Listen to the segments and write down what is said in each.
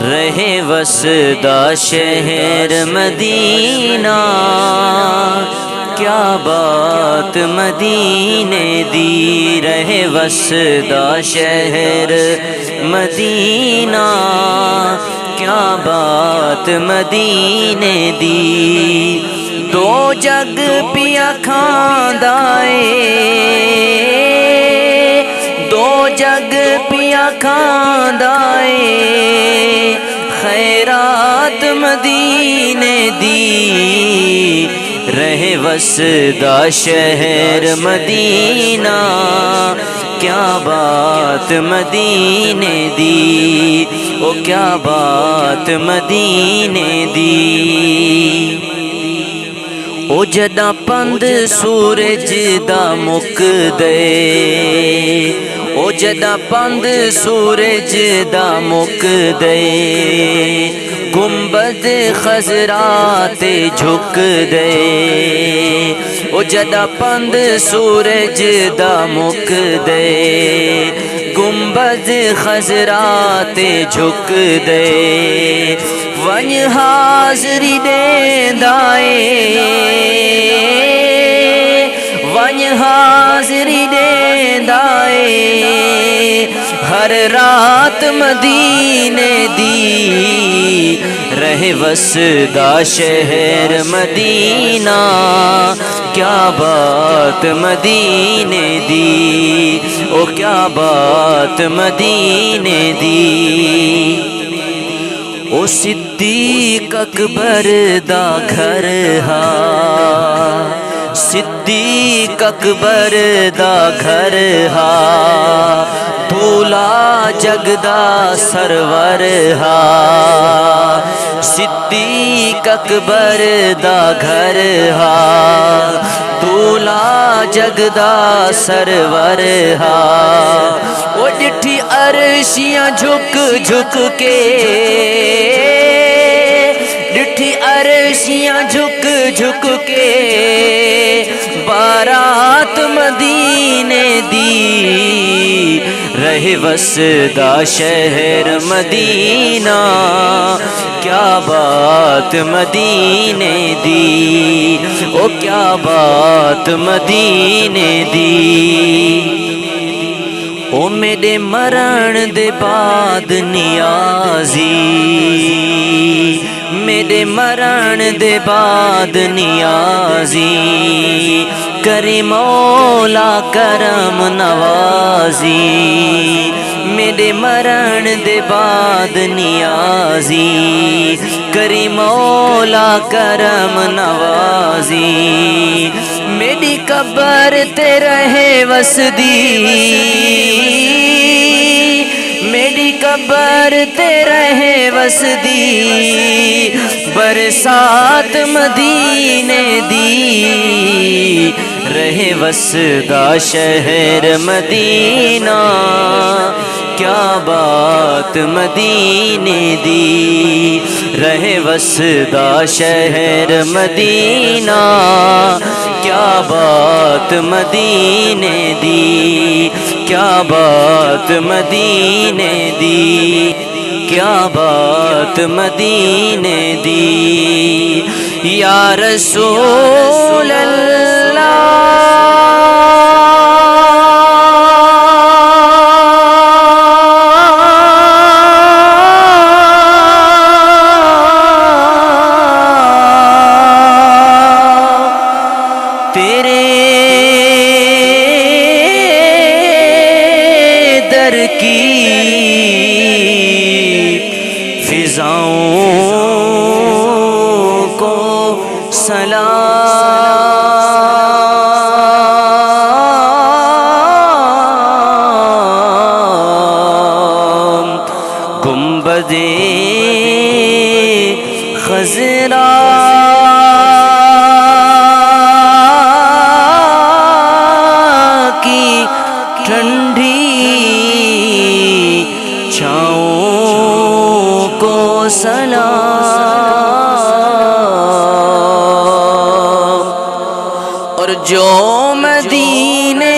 رہے وسدا شہر مدینہ، کیا بات مدینے دی، رہے وسدا شہر مدینہ، کیا بات مدینے دی، دو جگ پیا کھاندا اے، دو جگ پیا کھاندا اے، خیرات مدینے دی، رہے وسدا شہر مدینہ، کیا بات مدینے دی، او کیا بات مدینے دی، او جدا پند سورج دا مک دے، او جدا پند سورج دا مک دے، گنبد خضرا تے جھک دے، او جدا پند سورج دا مک دے، گنبد خضرا تے جھک دے، ون حاضری دیندا اے، ون حاضری دیندا اے، ہر رات مدینے دی، رہے وسدا شہر مدینہ، کیا بات مدینے دی، او کیا بات مدینے دی، او صدیق اکبر دا گھر ہا، صدیق اکبر دا گھر ہا، دھولا جگدا سرور ہا، صدیق اکبر دا گھر ہا، دھولا جگدا سرور ہا، وہ ڈٹھی عرشیاں جھک جھک کے، ڈٹھی عرشیاں جھک جھک کے، بارات مدینے دی، رہے وسدا شہر مدینہ، کیا بات مدینے دی، او کیا بات مدینے دی، او میرے مرن دے بعد نیازی، میرے مرن دے بعد نیازی، کری مولا کرم نوازی، میرے مرن دے بعد نیازی، کری مولا کرم نوازی، میری قبر تے رہے وسدی، میری قبر تے رہے وسدی، برسات مدینے دی، رہے وسدا شہر مدینہ، کیا بات مدینے دی، رہے وسدا شہر مدینہ، کیا بات مدینے دی، کیا بات مدینے دی، کیا بات مدینے دی، یا رسول اللہ، فضاؤں کو سلام، گنبد خضرا کی ٹھنڈی چھاؤں کو سلام، اور جو مدینے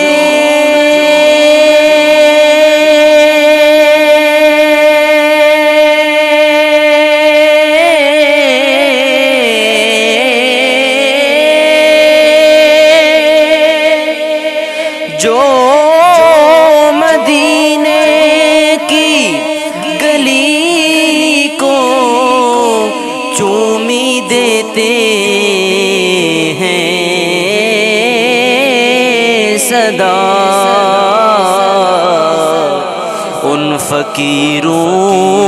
جو مدینے کی گلی کو چومی دیتے ہیں صدا، ان فقیروں